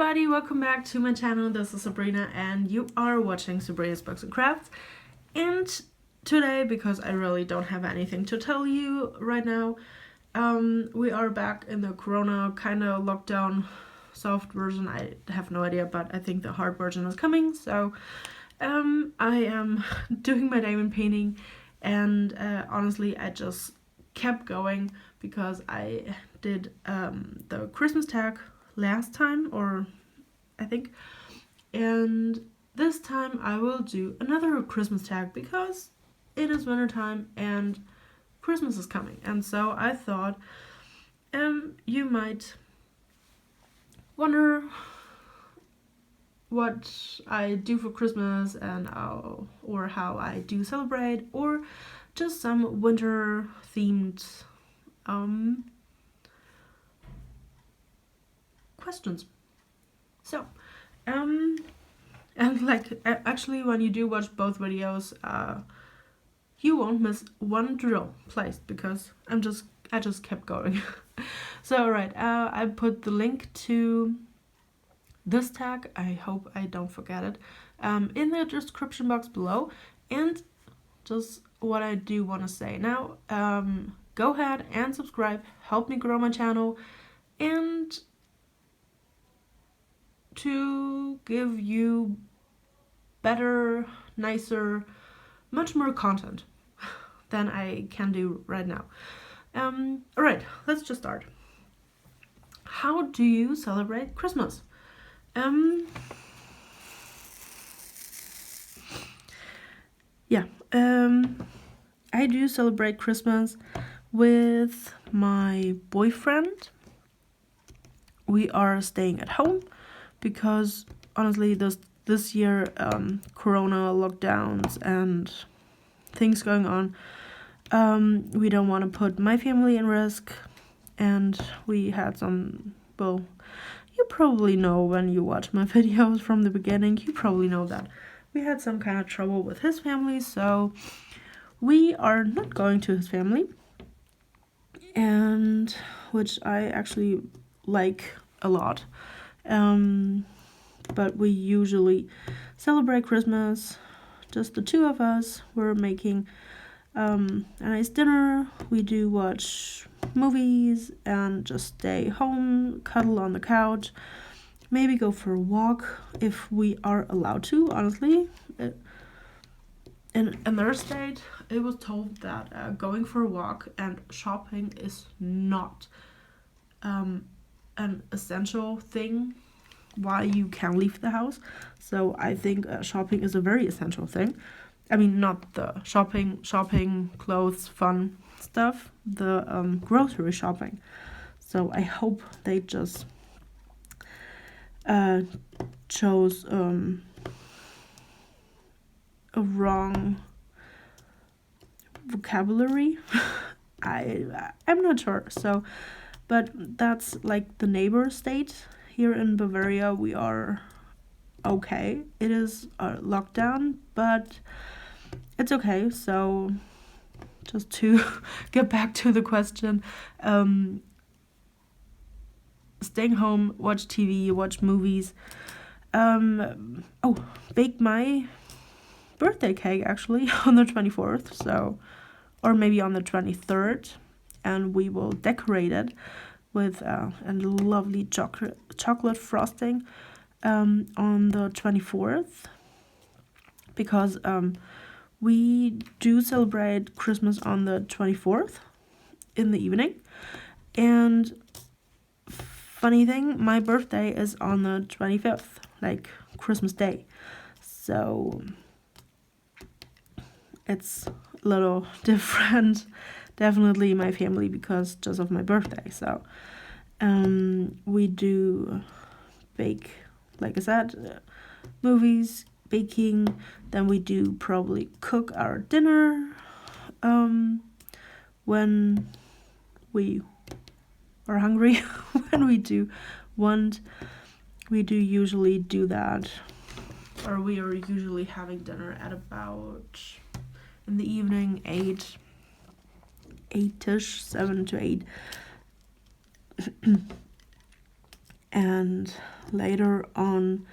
everybody, welcome back to my channel. This is Sabrina and you are watching Sabrina's Books and Crafts. And today, because I really don't have anything to tell you right now, we are back in the Corona kind of lockdown soft version. I have no idea, but I think the hard version is coming. So I am doing my diamond painting, and honestly I just kept going because I did the Christmas tag last time, or I think, and this time I will do another Christmas tag because it is winter time and Christmas is coming. And so I thought you might wonder what I do for Christmas and or how I do celebrate, or just some winter themed questions. So and like actually when you do watch both videos, you won't miss one drill placed because I just kept going. So alright, I put the link to this tag, I hope I don't forget it, in the description box below. And just what I do want to say now, go ahead and subscribe, help me grow my channel, and to give you better, nicer, much more content than I can do right now. Alright, let's just start. How do you celebrate Christmas? I do celebrate Christmas with my boyfriend. We are staying at home because honestly this year, corona lockdowns and things going on, we don't want to put my family in risk, and we had some, well, you probably know when you watch my videos from the beginning, you probably know that we had some kind of trouble with his family, so we are not going to his family, and which I actually like a lot. But we usually celebrate Christmas just the two of us. We're making a nice dinner. We do watch movies and just stay home, cuddle on the couch, maybe go for a walk if we are allowed to. Honestly, in their state, it was told that going for a walk and shopping is not an essential thing why you can leave the house. So I think shopping is a very essential thing. I mean, not the shopping, clothes, fun stuff, the grocery shopping. So I hope they just chose a wrong vocabulary. I'm not sure. So, but that's like the neighbor state. Here in Bavaria, we are okay. It is a lockdown, but it's okay. So just to get back to the question, staying home, watch TV, watch movies, bake my birthday cake actually on the 24th, so, or maybe on the 23rd, and we will decorate it with a lovely chocolate frosting on the 24th, because we do celebrate Christmas on the 24th in the evening. And funny thing, my birthday is on the 25th, like Christmas Day, so it's a little different, definitely my family, because just of my birthday. So we do bake, like I said, movies, baking, then we do probably cook our dinner when we are hungry. When we do want, we do usually do that, or we are usually having dinner at about, in the evening, 8-ish, 7 to 8. And later on,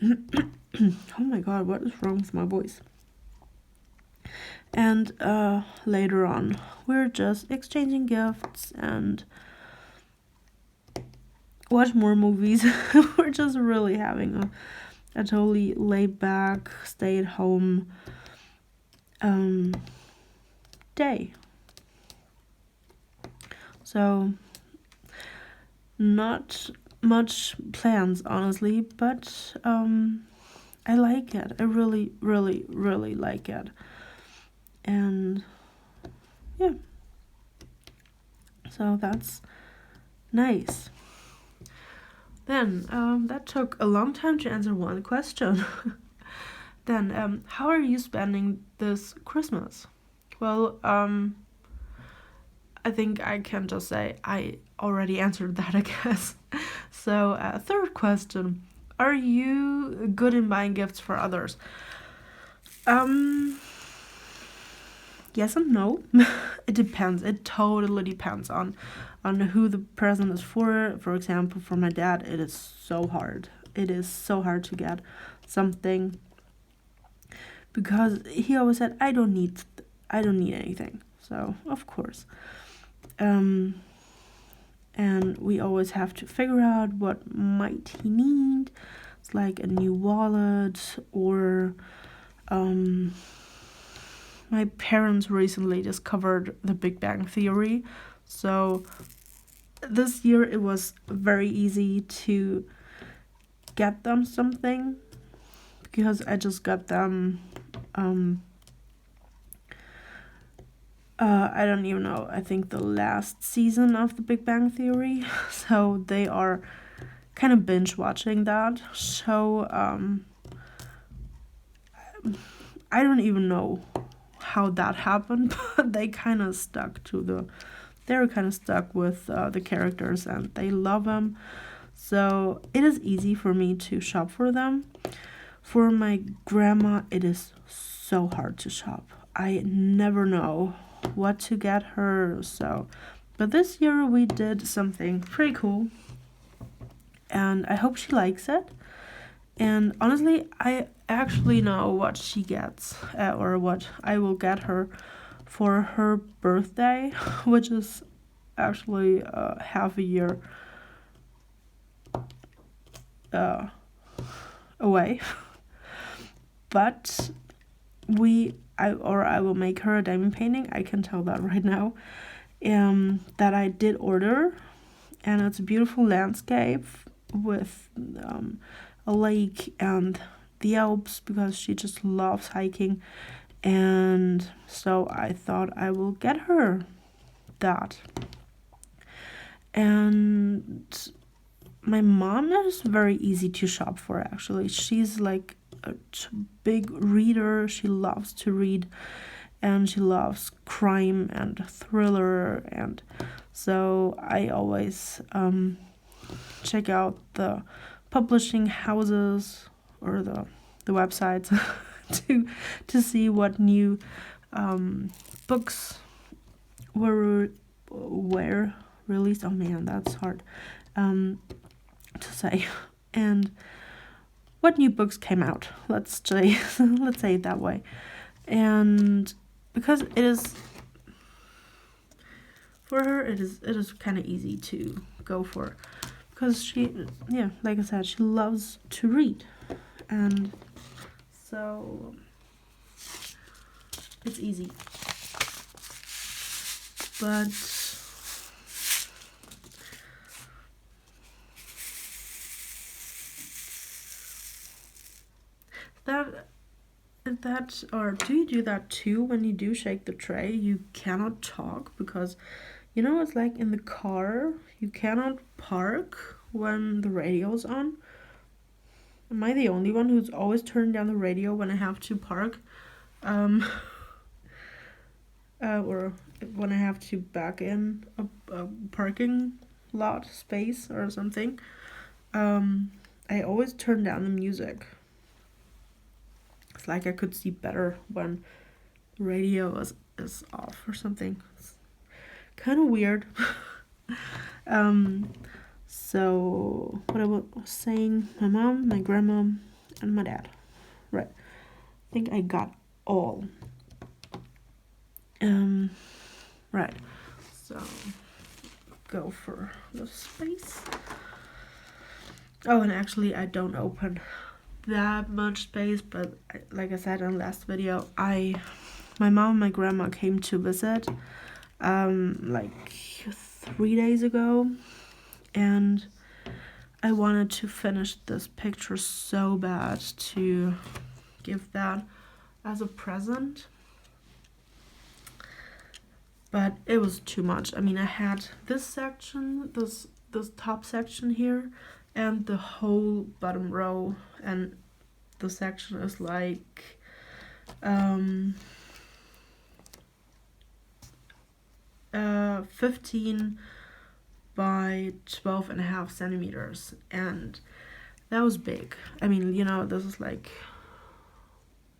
oh my god, what is wrong with my voice? And later on, we're just exchanging gifts and watch more movies. We're just really having a totally laid back, stay at home day. So not much plans, honestly, but I like it. I really, really, really like it. And yeah, so that's nice. Then that took a long time to answer one question. Then how are you spending this Christmas? Well, I think I can just say I already answered that, I guess. So third question, are you good in buying gifts for others? Yes and no. It depends. It totally depends on who the present is for. For example, for my dad, it is so hard. It is so hard to get something because he always said, I don't need anything. So of course, and we always have to figure out what might he need. It's like a new wallet or my parents recently discovered the Big Bang Theory, so this year it was very easy to get them something because I just got them I don't even know, I think the last season of the Big Bang Theory, so they are kind of binge watching that. So I don't even know how that happened, but they kind of stuck to they're kind of stuck with the characters and they love them. So it is easy for me to shop for them. For my grandma, it is so hard to shop. I never know what to get her. So, but this year we did something pretty cool, and I hope she likes it. And honestly, I actually know what she gets, or what I will get her for her birthday, which is actually half a year away. But I will make her a diamond painting. I can tell that right now. That I did order, and it's a beautiful landscape with a lake and the Alps because she just loves hiking. And so I thought I will get her that. And my mom is very easy to shop for, actually. She's like a big reader. She loves to read and she loves crime and thriller, and so I always check out the publishing houses or the websites to see what new books were released. Oh man, that's hard to say. And what new books came out, let's say it that way. And because it is for her, it is kind of easy to go for, because she, yeah, like I said, she loves to read, and so it's easy. But that or do you do that too? When you do shake the tray, you cannot talk because, you know, it's like in the car, you cannot park when the radio's on. Am I the only one who's always turning down the radio when I have to park? Or when I have to back in a parking lot space or something. I always turn down the music. It's like I could see better when the radio is off or something. It's kind of weird. So what I was saying, my mom, my grandma, and my dad. Right. I think I got all. Right. So go for the space. Oh, and actually I don't open that much space, but like I said in the last video, my mom and my grandma came to visit like 3 days ago, and I wanted to finish this picture so bad to give that as a present, but it was too much. I mean, I had this section, this top section here, and the whole bottom row, and the section is like 15 by 12.5 centimeters, and that was big. I mean, you know, this is like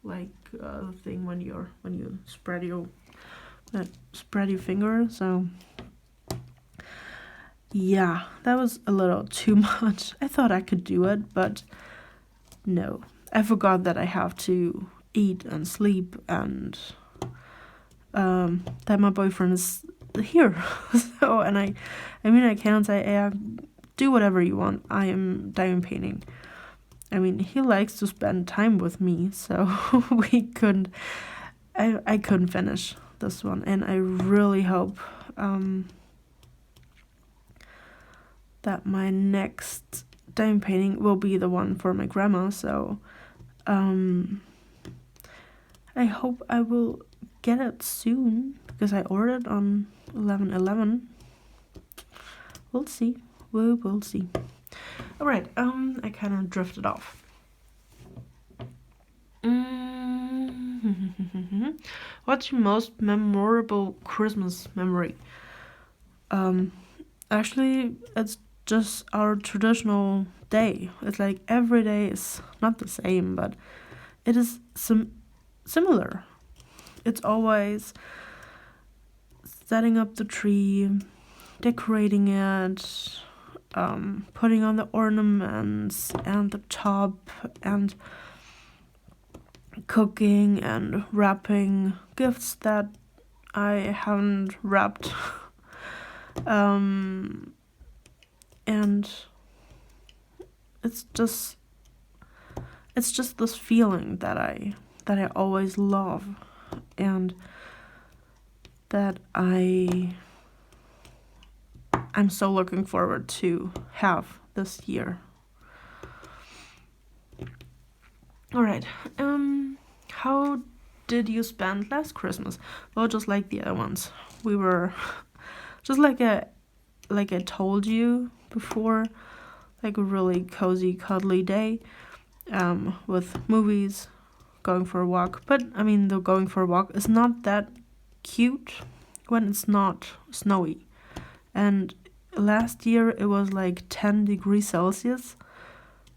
the thing when you spread your finger. So yeah, that was a little too much. I thought I could do it, but no, I forgot that I have to eat and sleep, and that my boyfriend is here. So, and I mean, I can't say, yeah, do whatever you want, I am diamond painting. I mean, he likes to spend time with me, so I couldn't finish this one, and I really hope that my next diamond painting will be the one for my grandma. So I hope I will get it soon, because I ordered on 11/11. We'll see. We will see. All right. I kind of drifted off. What's your most memorable Christmas memory? Actually, it's just our traditional day. It's like every day is not the same, but it is similar. It's always setting up the tree, decorating it, putting on the ornaments and the top, and cooking and wrapping gifts that I haven't wrapped. And it's just this feeling that I always love, and that I'm so looking forward to have this year. All right. How did you spend last Christmas? Well, just like the other ones. We were just like I told you before, like a really cozy, cuddly day, with movies, going for a walk. But I mean, the going for a walk is not that cute when it's not snowy. And last year it was like 10 degrees Celsius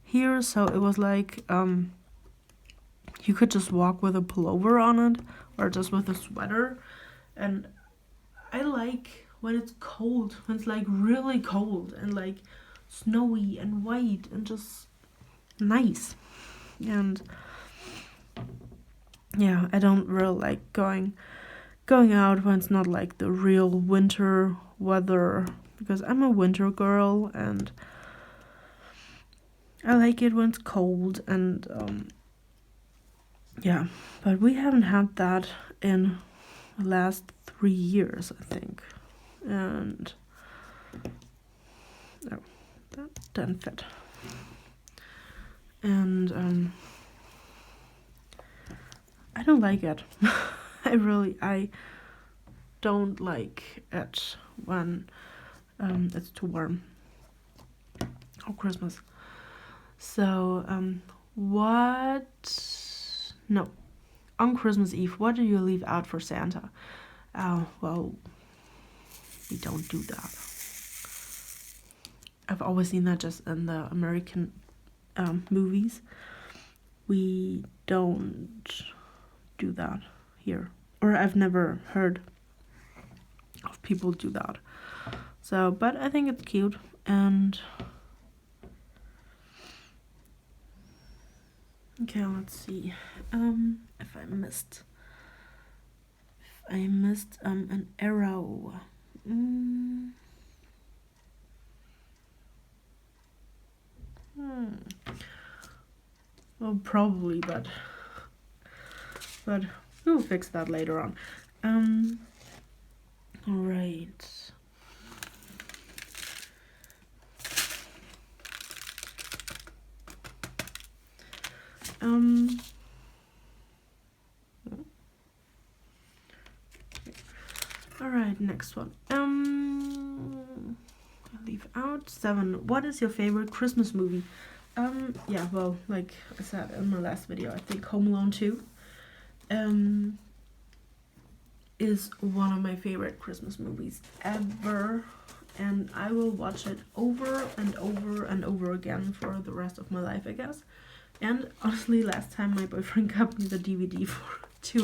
here, so it was like you could just walk with a pullover on it, or just with a sweater. And I like when it's cold, when it's like really cold and like snowy and white and just nice. And yeah, I don't really like going out when it's not like the real winter weather, because I'm a winter girl and I like it when it's cold. And yeah, but we haven't had that in the last 3 years, I think. And no, that didn't fit. And I don't like it. I don't like it when it's too warm. Oh, Christmas. So on Christmas Eve, what do you leave out for Santa? Well, we don't do that. I've always seen that just in the American movies. We don't do that here, or I've never heard of people do that. So, but I think it's cute, And okay, let's see. If I missed an arrow. Well, probably, but we'll fix that later on. All right. All right, next one. I'll leave out 7. What is your favorite Christmas movie? Yeah, well, like I said in my last video, I think Home Alone 2 is one of my favorite Christmas movies ever, and I will watch it over and over and over again for the rest of my life, I guess. And honestly, last time my boyfriend got me the DVD to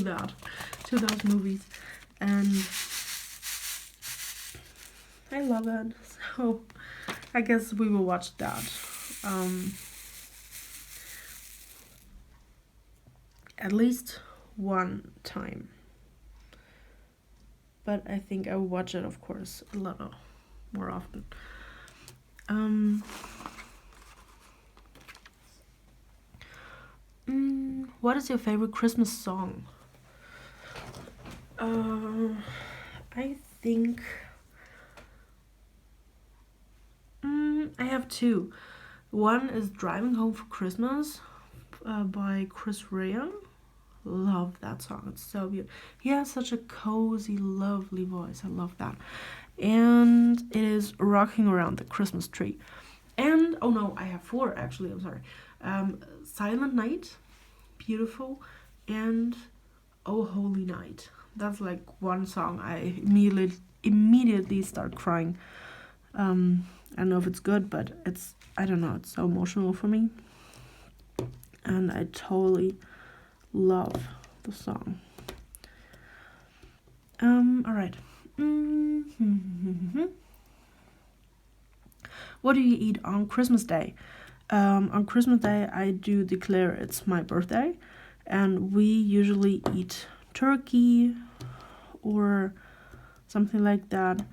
those movies, and I love it. So I guess we will watch that. At least one time. But I think I will watch it, of course, a lot more often. What is your favorite Christmas song? I think I have 2. One is Driving Home for Christmas by Chris Rea. Love that song. It's so beautiful. He has such a cozy, lovely voice. I love that. And it is Rocking Around the Christmas Tree. And, oh no, I have 4 actually. I'm sorry. Silent Night, beautiful. And Oh Holy Night. That's like one song I immediately start crying. I don't know if it's good, but I don't know, it's so emotional for me. And I totally love the song. All right. What do you eat on Christmas Day? On Christmas Day, I do declare it's my birthday, and we usually eat turkey or something like that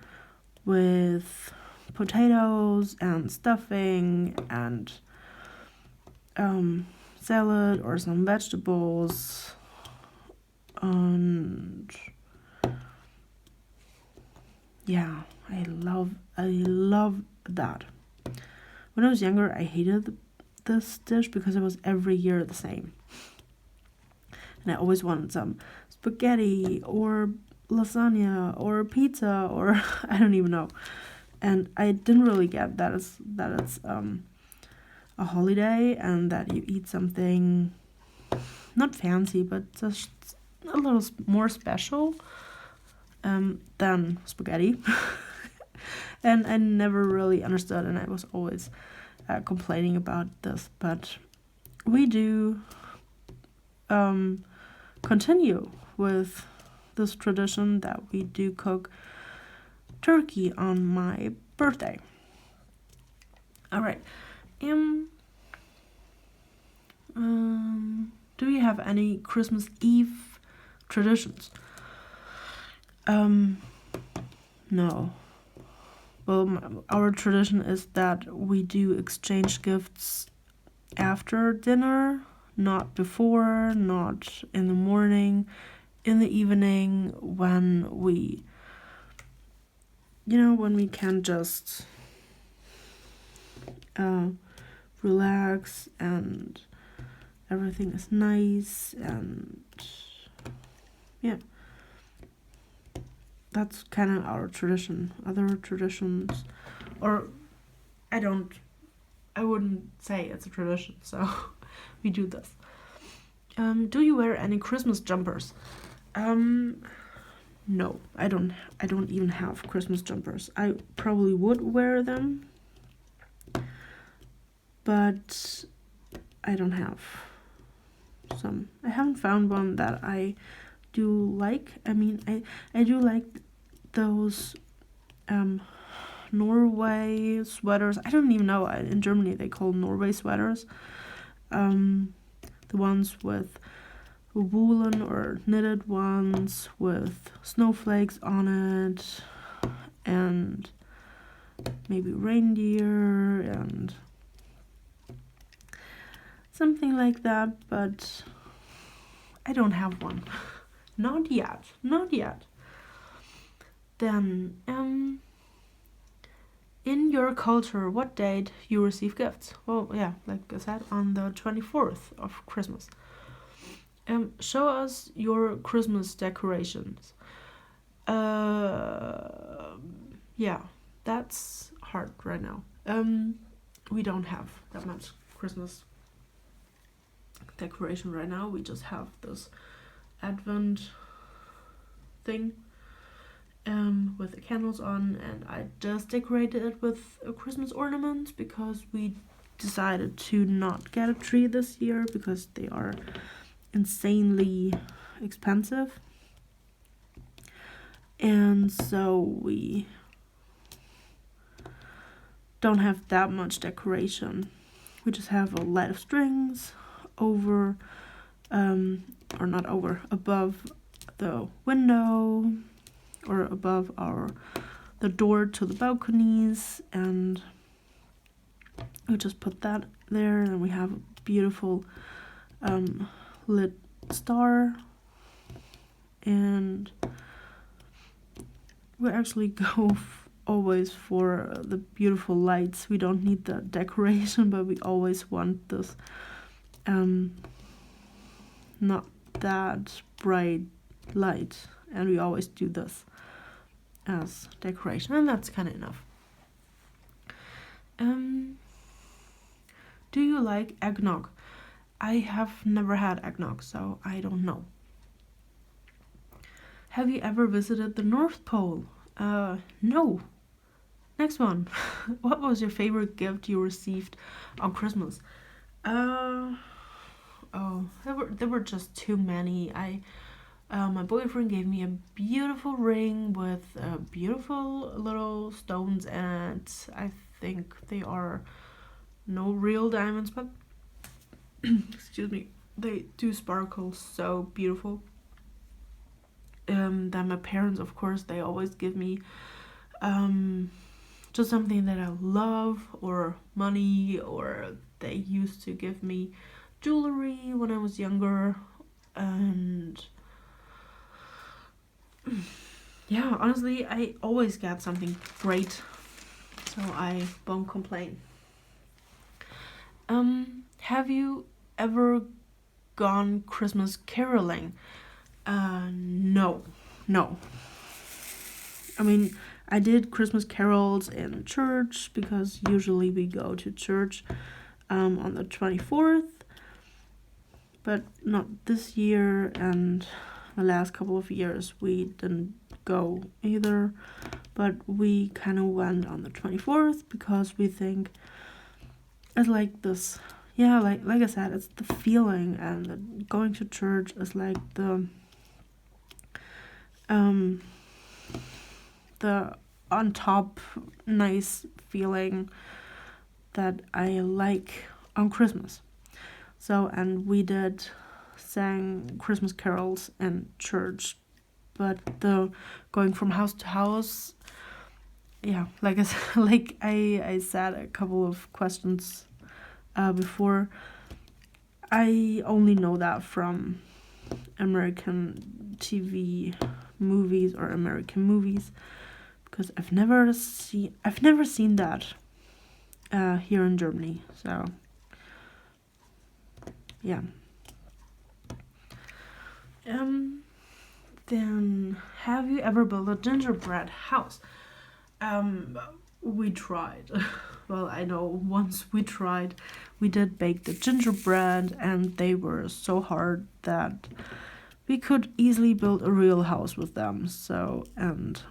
with potatoes and stuffing and salad or some vegetables, and yeah, I love that. When I was younger, I hated this dish because it was every year the same, and I always wanted some spaghetti or lasagna or pizza or I don't even know, and I didn't really get that it's a holiday and that you eat something not fancy but just a little more special than spaghetti. And I never really understood, and I was always complaining about this, but we do continue with this tradition that we do cook turkey on my birthday. All right. Do you have any Christmas Eve traditions? No. Well, our tradition is that we do exchange gifts after dinner, not before, not in the morning, in the evening, when we can just relax and everything is nice, and yeah, that's kind of our tradition. Other traditions, or I wouldn't say it's a tradition, so we do this. Do you wear any Christmas jumpers? No, I don't even have Christmas jumpers. I probably would wear them, but I don't have some. I haven't found one that I do like. I mean, I do like those Norway sweaters. I don't even know. In Germany they call Norway sweaters. The ones with woolen or knitted ones with snowflakes on it, and maybe reindeer and something like that, but I don't have one. Not yet. Then, in your culture, what date you receive gifts? Well, yeah, like I said, on the 24th of Christmas. Show us your Christmas decorations. Yeah, that's hard right now. We don't have that much Christmas decoration right now. We just have this Advent thing with the candles on, and I just decorated it with a Christmas ornament because we decided to not get a tree this year because they are insanely expensive, and so we don't have that much decoration. We just have a light of strings over or not over, above the window or above the door to the balconies, and we just put that there, and we have a beautiful lit star, and we actually go always for the beautiful lights. We don't need the decoration, but we always want this not that bright light, and we always do this as decoration, and that's kind of enough. Do you like eggnog? I have never had eggnog, so I don't know. Have you ever visited the North Pole? No. Next one. What was your favorite gift you received on Christmas? There were just too many. My boyfriend gave me a beautiful ring with beautiful little stones, and I think they are no real diamonds, but excuse me, they do sparkle so beautiful. Then my parents, of course, they always give me just something that I love, or money, or they used to give me jewelry when I was younger, and yeah, honestly, I always get something great, so I won't complain. Have you ever gone Christmas caroling? No. I mean, I did Christmas carols in church because usually we go to church on the 24th, but not this year, and the last couple of years we didn't go either, but we kind of went on the 24th because we think it's like this, yeah, like I said, it's the feeling, and going to church is like the on top nice feeling that I like on Christmas. So, and we sang Christmas carols in church, but the going from house to house, yeah, like I said a couple of questions before, I only know that from American TV movies or American movies, because I've never seen that here in Germany. So yeah. Then have you ever built a gingerbread house? We tried. Well, I know once we tried, we did bake the gingerbread, and they were so hard that we could easily build a real house with them. So, and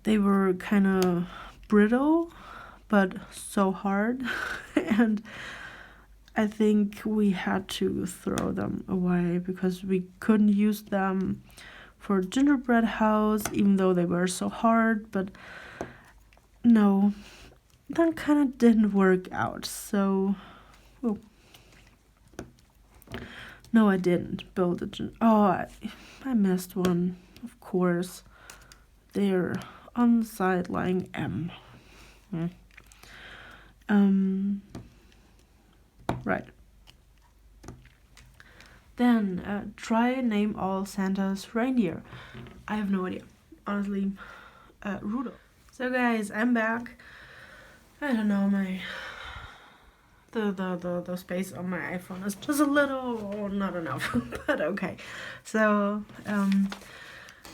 they were kind of brittle, but so hard, and I think we had to throw them away because we couldn't use them for gingerbread house, even though they were so hard, but no, that kind of didn't work out. So, oh. No, I didn't build I missed one, of course. There, on the side line M. Right. Then, try name all Santa's reindeer. I have no idea. Honestly, Rudolph. So guys, I'm back. I don't know, the space on my iPhone is just a little not enough, but okay. So,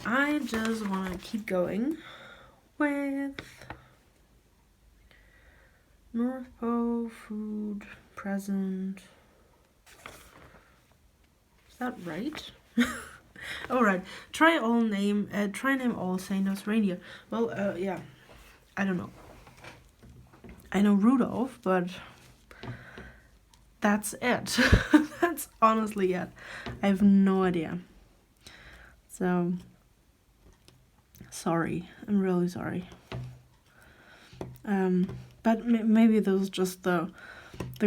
I just want to keep going with North Pole, food, present. Is that right? Alright, try name all Santa's reindeer. Well, yeah, I don't know. I know Rudolph, but that's it. That's honestly it. I have no idea. So, sorry. I'm really sorry. But maybe this is just the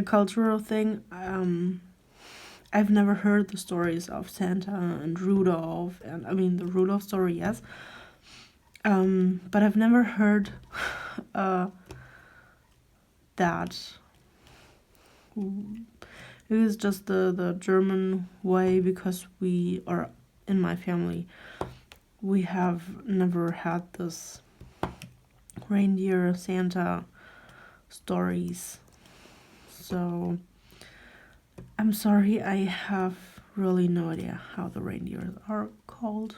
cultural thing. I've never heard the stories of Santa and Rudolph, and I mean the Rudolph story, yes. But I've never heard that. It is just the German way, because we are, in my family, we have never had this reindeer Santa stories. So I'm sorry, I have really no idea how the reindeers are called.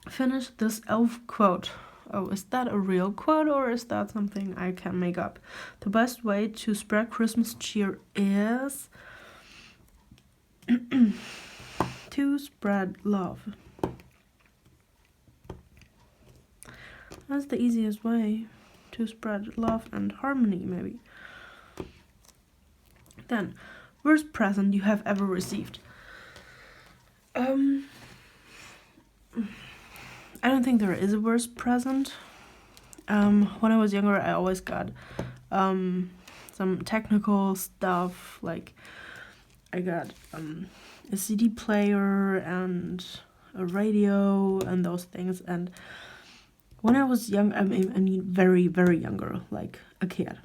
Finish this elf quote. Oh, is that a real quote or is that something I can make up? The best way to spread Christmas cheer is to spread love. That's the easiest way to spread love and harmony, maybe. Then, worst present you have ever received? I don't think there is a worst present. When I was younger, I always got some technical stuff, like I got a CD player and a radio and those things. And when I was young, I mean very, very younger, like a kid,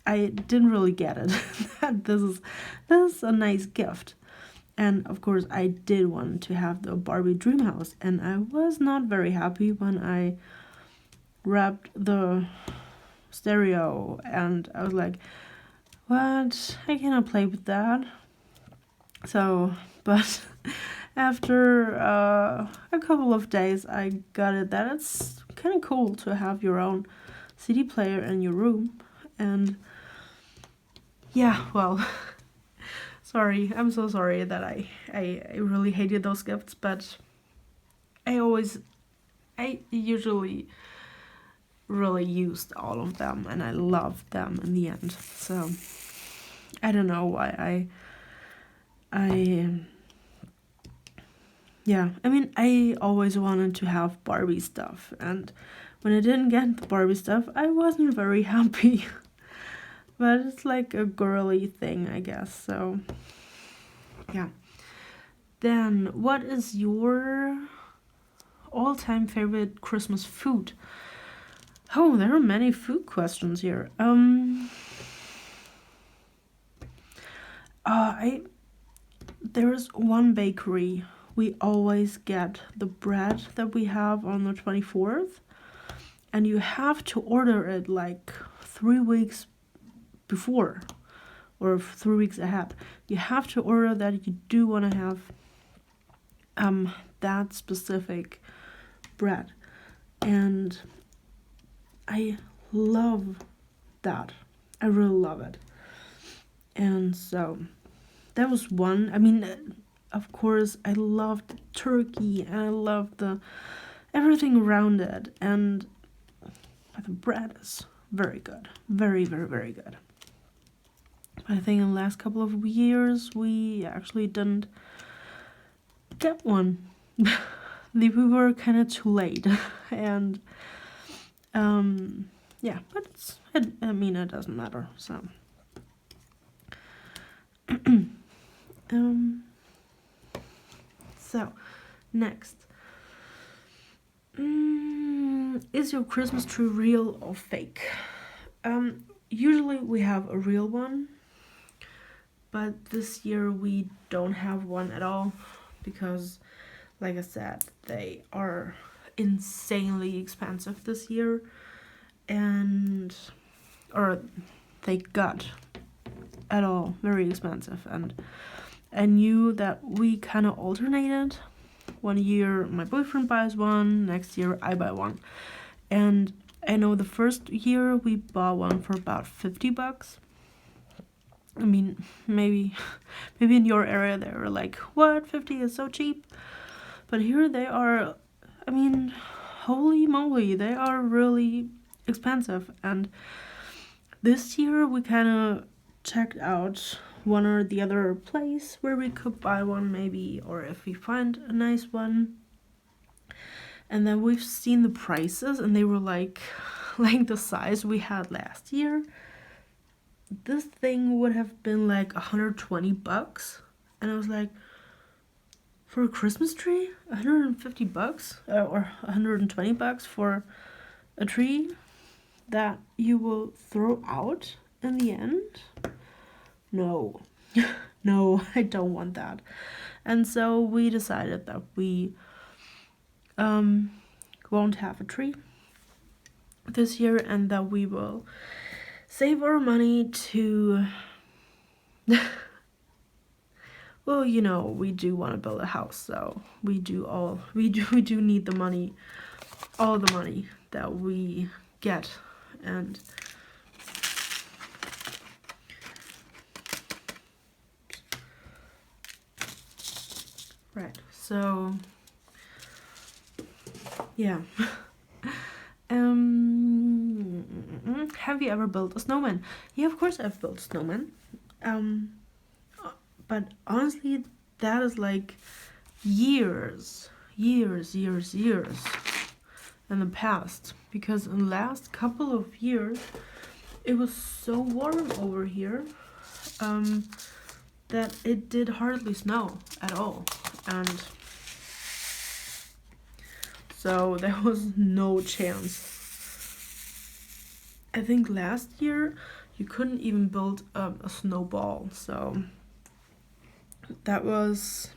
I didn't really get it. That this is a nice gift. And of course, I did want to have the Barbie dream house, and I was not very happy when I wrapped the stereo, and I was like, what? I cannot play with that. So, but after a couple of days, I got it that it's kind of cool to have your own CD player in your room. And yeah, well, sorry, I'm so sorry that I really hated those gifts, but I usually really used all of them, and I loved them in the end. So I don't know why I mean, I always wanted to have Barbie stuff, and when I didn't get the Barbie stuff, I wasn't very happy. But it's like a girly thing, I guess, so yeah. Then, what is your all-time favorite Christmas food? Oh, there are many food questions here. There's one bakery. We always get the bread that we have on the 24th, and you have to order it like 3 weeks before or 3 weeks ahead. You have to order that you do want to have that specific bread, and I love that. I really love it. And so that was one. I mean, of course, I loved turkey, and I loved everything around it, and the bread is very good. Very, very, very good. I think in the last couple of years we actually didn't get one. We were kind of too late, and yeah, but I mean, it doesn't matter. So so next, is your Christmas tree real or fake? Usually we have a real one, but this year we don't have one at all because, like I said, they are insanely expensive this year, or they got at all very expensive, and I knew that we kind of alternated. One year my boyfriend buys one, next year I buy one, and I know the first year we bought one for about $50. I mean, maybe in your area they were like, what, 50 is so cheap? But here they are, I mean, holy moly, they are really expensive. And this year we kind of checked out one or the other place where we could buy one maybe, or if we find a nice one. And then we've seen the prices and they were like the size we had last year. This thing would have been like $120, and I was like, for a Christmas tree, $150 or $120 for a tree that you will throw out in the end? No, no, I don't want that. And so we decided that we won't have a tree this year, and that we will save our money to well, you know, we do want to build a house, so we do need the money, all the money that we get. And right, so yeah. Have you ever built a snowman? Yeah, of course I've built a snowman. But honestly, that is like years in the past, because in the last couple of years it was so warm over here that it did hardly snow at all, and so there was no chance. I think last year you couldn't even build a snowball, so that was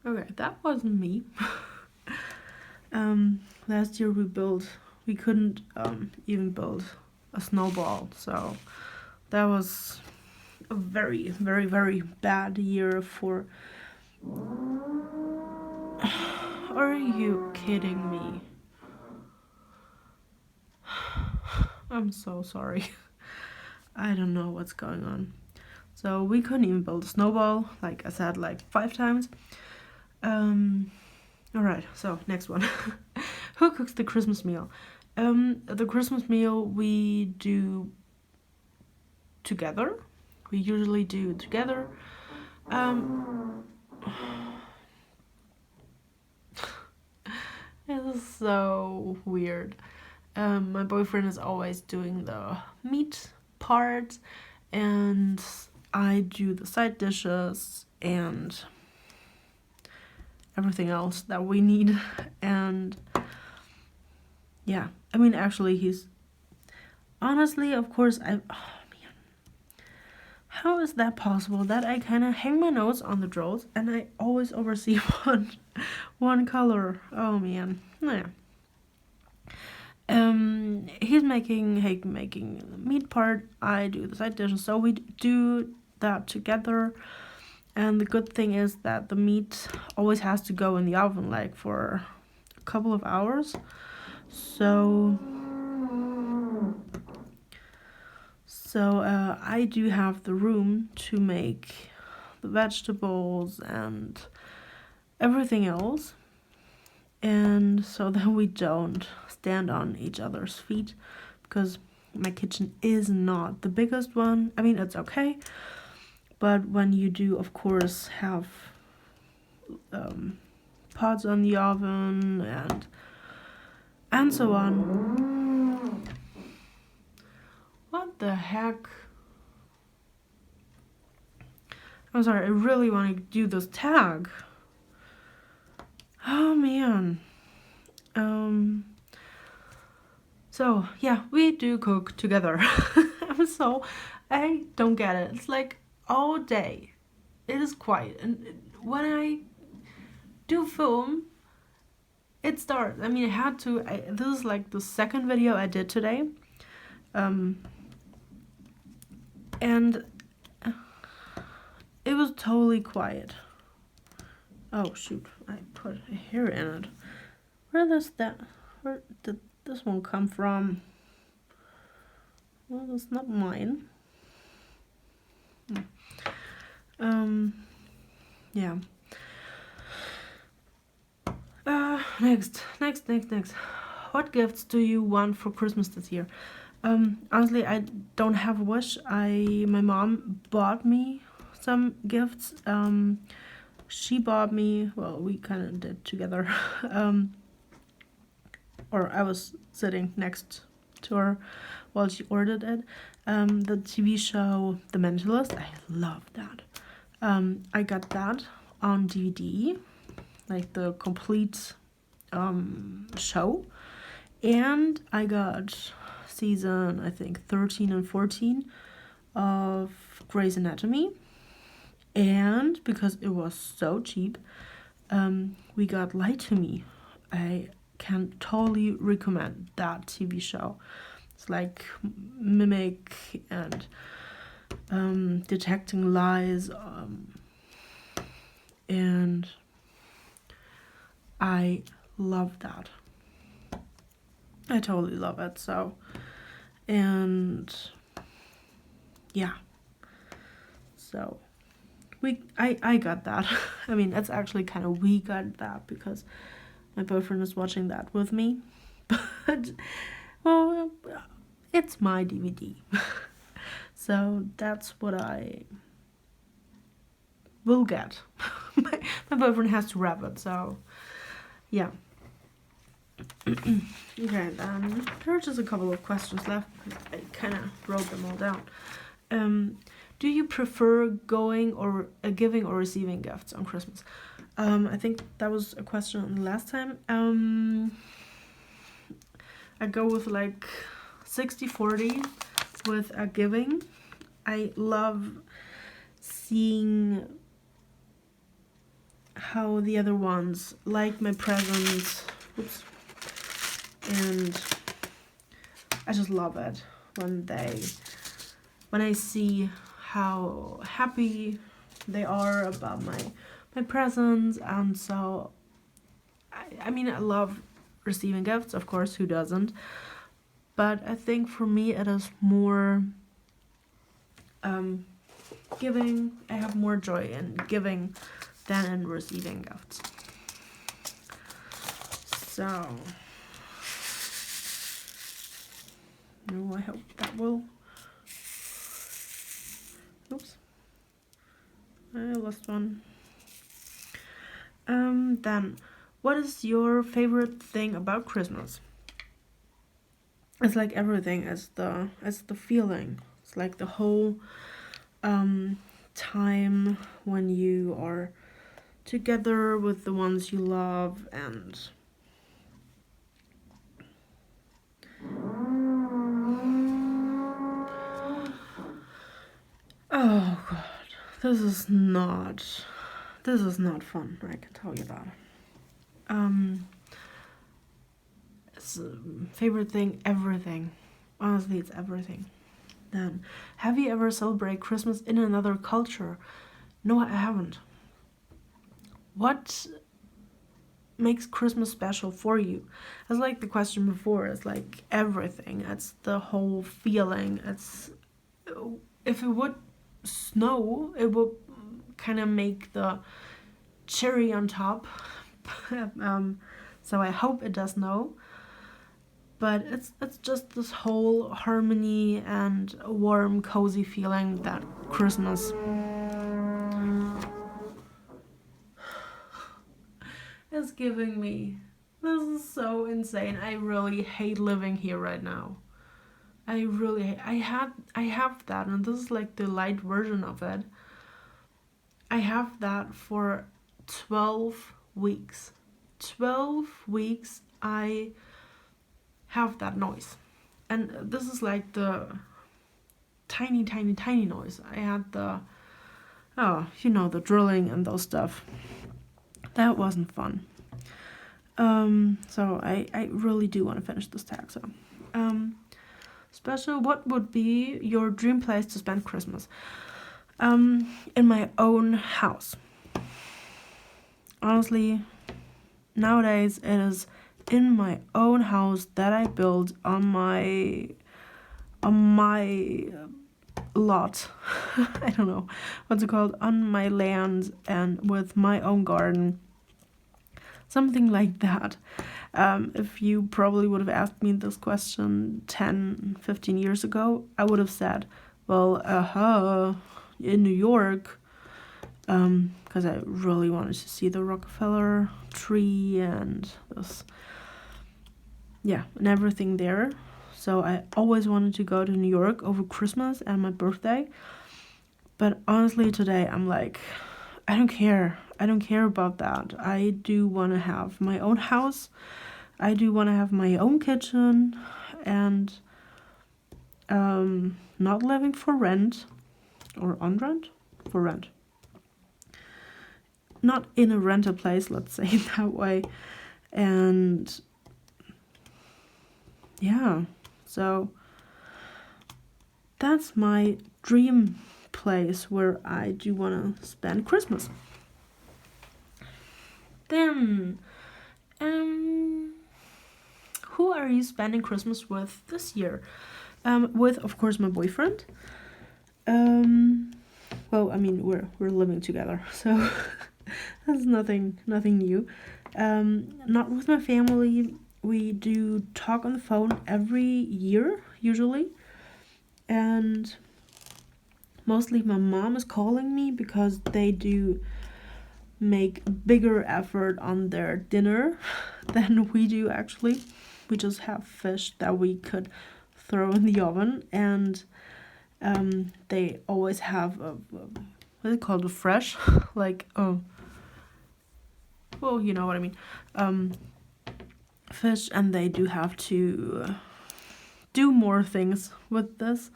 okay. That wasn't me. Last year we couldn't even build a snowball, so that was a very, very, very bad year for. Are you kidding me? I'm so sorry. I don't know what's going on. So we couldn't even build a snowball, like I said, like 5 times. Alright, so next one. Who cooks the Christmas meal? The Christmas meal we do together. We usually do it together. It is so weird. My boyfriend is always doing the meat part, and I do the side dishes and everything else that we need. And yeah, I mean, actually he's honestly, of course, oh man, how is that possible that I kind of hang my nose on the drills and I always oversee one color? Oh man. Yeah. He's making the meat part, I do the side dishes, so we do that together. And the good thing is that the meat always has to go in the oven like for a couple of hours. So I do have the room to make the vegetables and everything else, and so that we don't stand on each other's feet, because my kitchen is not the biggest one. I mean, it's okay, But when you do, of course, have pots on the oven and so on. What the heck? I'm sorry, I really want to do this tag. Oh man. So yeah, we do cook together. So I don't get it. It's like all day it is quiet, and when I do film, it starts. I mean, I had to. This is like the second video I did today, and it was totally quiet. Oh shoot! I put a hair in it. Where did this one come from? Well, it's not mine. Yeah. Next. What gifts do you want for Christmas this year? Honestly, I don't have a wish. My mom bought me some gifts. She bought me, well, we kind of did together. Or I was sitting next to her while she ordered it. The TV show The Mentalist, I love that. I got that on DVD, like the complete show, and I got season, I think, 13 and 14 of Grey's Anatomy, and because it was so cheap, we got Lie to Me. I can totally recommend that TV show. It's like mimic and detecting lies, and I love that. I totally love it. So, and yeah, so I got that. I mean, it's actually kind of we got that because my boyfriend is watching that with me, but well, it's my DVD. So that's what I will get. My boyfriend has to wrap it, so yeah. Okay, then there are just a couple of questions left because I kind of wrote them all down. Do you prefer giving or receiving gifts on Christmas? I think that was a question last time. I go with like 60-40 with a giving. I love seeing how the other ones like my presents. Oops. And I just love it when I see how happy they are about my presents. And so I mean, I love receiving gifts, of course, who doesn't? But I think for me it is more giving. I have more joy in giving than in receiving gifts. So I hope that will. Oops, I lost one. Then, what is your favorite thing about Christmas? It's like everything. It's the feeling. It's like the whole time when you are together with the ones you love, and oh god, this is not fun, I can tell you that. It's favorite thing, everything. Honestly, it's everything. Then, have you ever celebrated Christmas in another culture? No, I haven't. What makes Christmas special for you? It's like the question before. It's like everything. It's the whole feeling. It's, if it would snow, it would kind of make the cherry on top. So I hope it does snow. But it's just this whole harmony and warm, cozy feeling that Christmas is giving me. This is so insane. I really hate living here right now. I have that, and this is like the light version of it. I have that for 12 weeks. 12 weeks I have that noise. And this is like the tiny, tiny, tiny noise. I had the, the drilling and those stuff. That wasn't fun. So I really do want to finish this tag. So, special, what would be your dream place to spend Christmas? In my own house. Honestly, nowadays it is in my own house that I built on my lot. I don't know what's it called, on my land and with my own garden. Something like that. If you probably would have asked me this question 10-15 years ago, I would have said, well, in New York, because I really wanted to see the Rockefeller tree and this, and everything there. So I always wanted to go to New York over Christmas and my birthday. But honestly, today I'm like, I don't care. I don't care about that. I do want to have my own house. I do want to have my own kitchen and not living for rent or on rent, for rent. Not in a rental place, let's say it that way. And so that's my dream place where I do want to spend Christmas. Then, who are you spending Christmas with this year? With, of course, my boyfriend. Well, I mean, we're living together, so that's nothing new. Not with my family. We do talk on the phone every year, usually. And mostly my mom is calling me because they do make bigger effort on their dinner than we do, actually. We just have fish that we could throw in the oven, and they always have what is it called, a fresh, like, well, you know what I mean, fish, and they do have to do more things with this.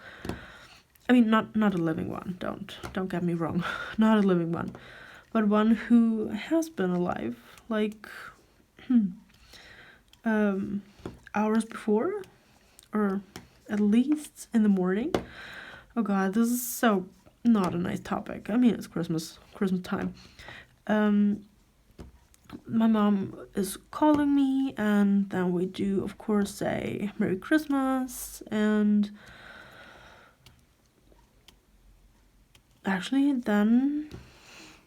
I mean, not a living one, don't get me wrong, not a living one, but one who has been alive, like, hours before, or at least in the morning. Oh god, this is so not a nice topic. I mean, it's Christmas time. My mom is calling me, and then we do, of course, say Merry Christmas, and actually then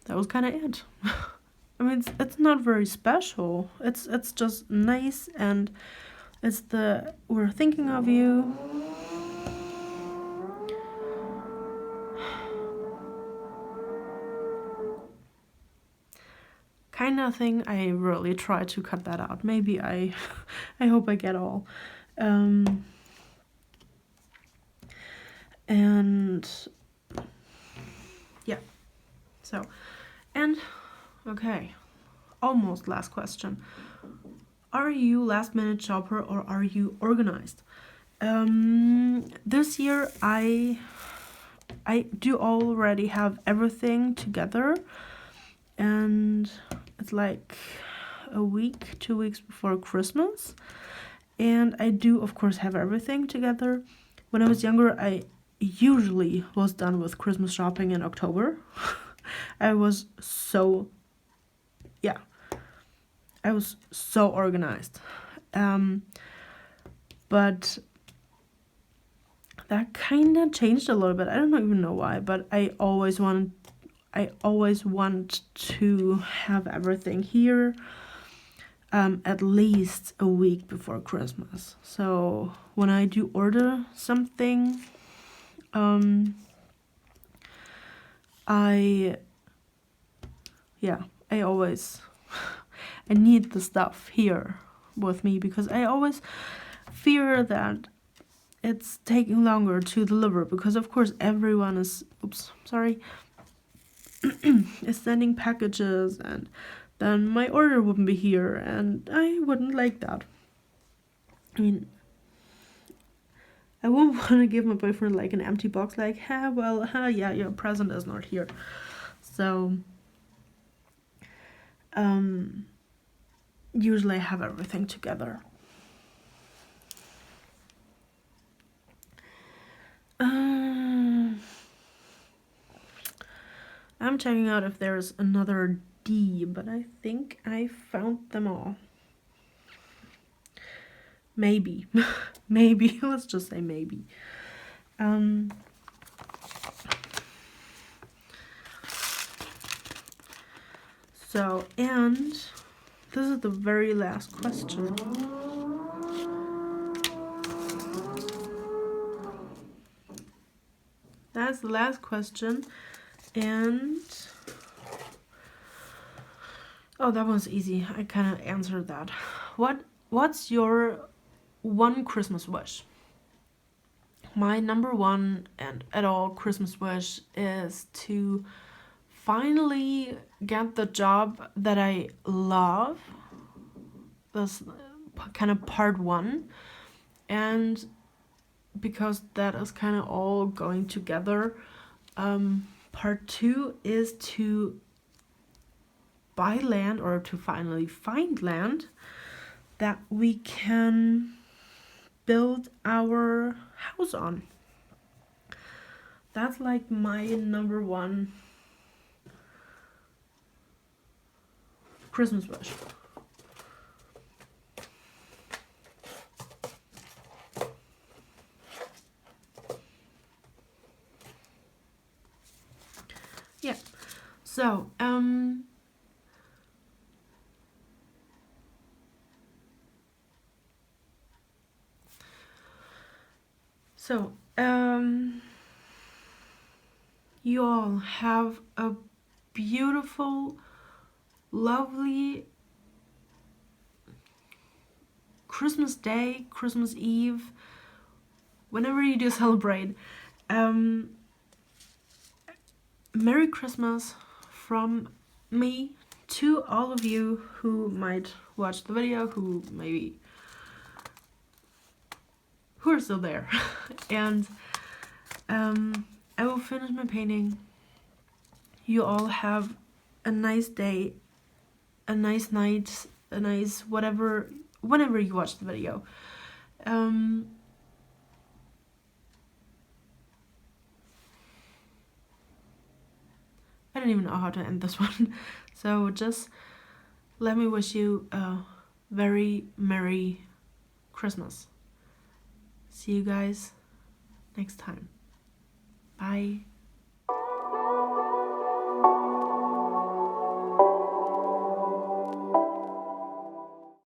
that was kind of it. I mean, it's not very special. It's just nice, and it's the we're thinking of you. Kind of thing. I really try to cut that out. Maybe I hope I get all. And yeah. So, and okay, almost last question. Are you last minute shopper or are you organized? This year I do already have everything together, and it's like a week, 2 weeks before Christmas, and I do of course have everything together. When I was younger, I usually was done with Christmas shopping in October. I was so organized, but that kind of changed a little bit. I don't even know why, but I always want to have everything here at least a week before Christmas. So when I do order something, I always I need the stuff here with me, because I always fear that it's taking longer to deliver, because of course everyone is is sending packages, and then my order wouldn't be here, and I wouldn't like that. I mean, I wouldn't want to give my boyfriend like an empty box, like, yeah, your present is not here. So usually I have everything together. I'm checking out if there's another D, but I think I found them all. Maybe. Maybe. Let's just say maybe. So, and this is the very last question. That's the last question. And oh, that was easy. I kind of answered that. What's your one Christmas wish? My number one and at all Christmas wish is to finally get the job that I love. That's kind of part one. And because that is kind of all going together, part two is to buy land, or to finally find land that we can build our house on. That's like my number one Christmas wish. Yeah. So, you all have a beautiful, lovely Christmas Day, Christmas Eve, whenever you do celebrate. Merry Christmas from me to all of you who might watch the video, who are still there. And I will finish my painting. You all have a nice day, a nice night, a nice whatever, whenever you watch the video. I don't even know how to end this one. So just let me wish you a very Merry Christmas. See you guys next time. Bye.